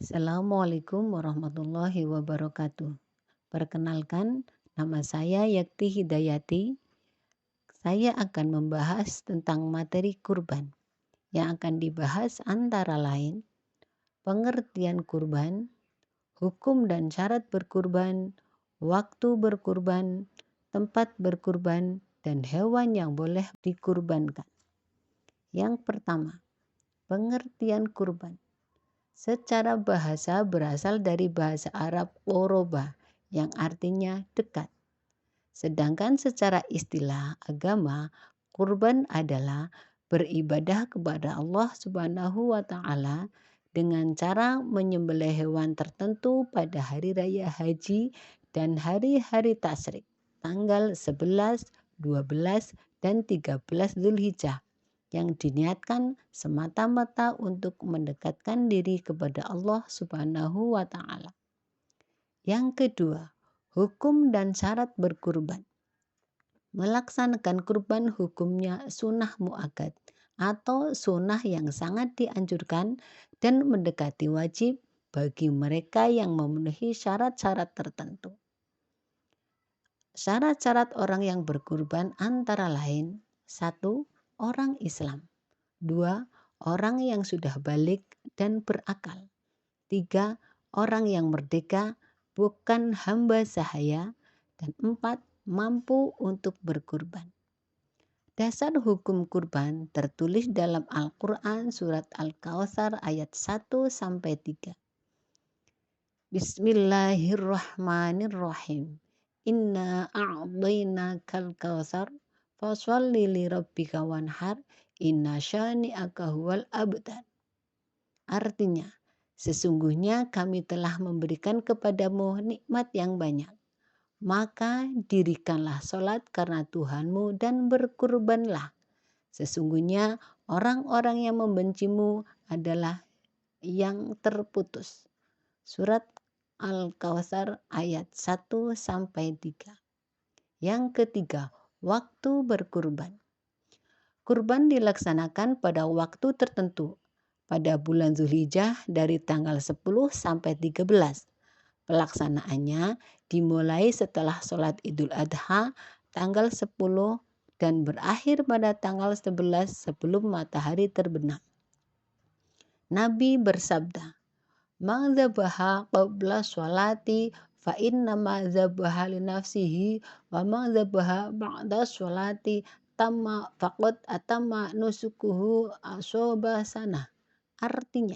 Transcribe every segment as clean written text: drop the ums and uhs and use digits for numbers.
Assalamualaikum warahmatullahi wabarakatuh. Perkenalkan, nama saya Yakti Hidayati. Saya akan membahas tentang materi kurban. Yang akan dibahas antara lain pengertian kurban, hukum dan syarat berkurban, waktu berkurban, tempat berkurban, dan hewan yang boleh dikurbankan. Yang pertama, pengertian kurban. Secara bahasa berasal dari bahasa Arab qoroba yang artinya dekat. Sedangkan secara istilah agama, kurban adalah beribadah kepada Allah Subhanahu wa taala dengan cara menyembelih hewan tertentu pada hari raya haji dan hari-hari tasyrik, tanggal 11, 12, dan 13 Zulhijjah yang diniatkan semata-mata untuk mendekatkan diri kepada Allah Subhanahu wa taala. Yang kedua, hukum dan syarat berkurban. Melaksanakan kurban hukumnya sunnah muakkad atau sunnah yang sangat dianjurkan dan mendekati wajib bagi mereka yang memenuhi syarat-syarat tertentu. Syarat-syarat orang yang berkurban antara lain: 1. Orang Islam. 2. Orang yang sudah balik dan berakal. 3. Orang yang merdeka, bukan hamba sahaya. Dan 4. Mampu untuk berkurban. Dasar hukum kurban tertulis dalam Al-Quran surat Al-Kautsar ayat 1-3. Bismillahirrahmanirrahim. Inna a'dainakal kautsar fasholli li rabbika wanhar inna syani'aka huwal abtar. Artinya, sesungguhnya kami telah memberikan kepadamu nikmat yang banyak. Maka dirikanlah sholat karena Tuhanmu dan berkurbanlah. Sesungguhnya orang-orang yang membencimu adalah yang terputus. Surat Al-Kautsar ayat 1-3. Yang ketiga, waktu berkurban. Kurban dilaksanakan pada waktu tertentu pada bulan Zulhijjah dari tanggal 10 sampai 13. Pelaksanaannya dimulai setelah sholat Idul Adha tanggal 10 dan berakhir pada tanggal 11 sebelum matahari terbenam. Nabi bersabda, "Man dzabaha qabla sholati fa innama dzabaha li nafsihi wa man dzabaha ba'da sholati tamma faqad atamma nusukuhu asoba sanah." Artinya,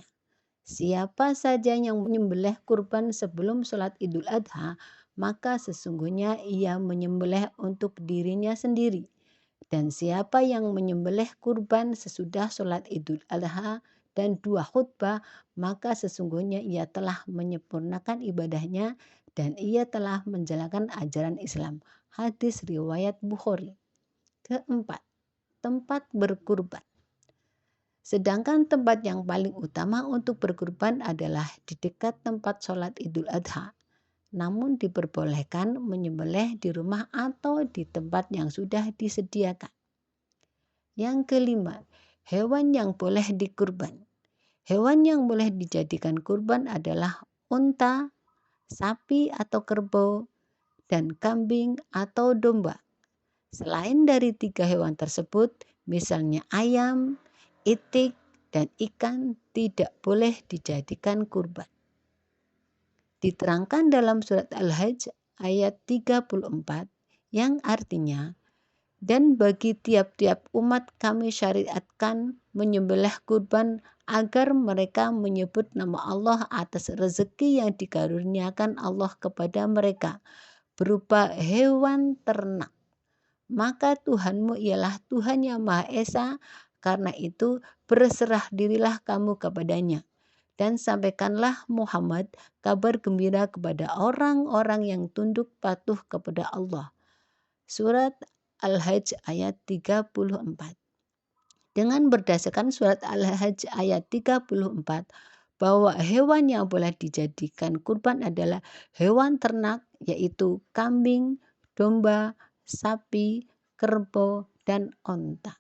siapa saja yang menyembelih kurban sebelum sholat Idul Adha, maka sesungguhnya ia menyembelih untuk dirinya sendiri. Dan siapa yang menyembelih kurban sesudah sholat Idul Adha dan 2 khutbah, maka sesungguhnya ia telah menyempurnakan ibadahnya dan ia telah menjalankan ajaran Islam. Hadis riwayat Bukhari. Keempat, tempat berkurban. Sedangkan tempat yang paling utama untuk berkurban adalah di dekat tempat sholat Idul Adha. Namun diperbolehkan menyembelih di rumah atau di tempat yang sudah disediakan. Yang kelima, hewan yang boleh dikurban. Hewan yang boleh dijadikan kurban adalah unta, sapi atau kerbau, dan kambing atau domba. Selain dari 3 hewan tersebut, misalnya ayam, itik, dan ikan tidak boleh dijadikan kurban. Diterangkan dalam surat Al-Hajj ayat 34 yang artinya, "Dan bagi tiap-tiap umat kami syariatkan menyembelih kurban agar mereka menyebut nama Allah atas rezeki yang dikaruniakan Allah kepada mereka berupa hewan ternak. Maka Tuhanmu ialah Tuhan yang Maha Esa, karena itu berserah dirilah kamu kepadanya. Dan sampaikanlah Muhammad kabar gembira kepada orang-orang yang tunduk patuh kepada Allah." Surat Al-Hajj ayat 34. Dengan berdasarkan surat Al-Hajj ayat 34, bahwa hewan yang boleh dijadikan kurban adalah hewan ternak, yaitu kambing, domba, sapi, kerbau, dan onta.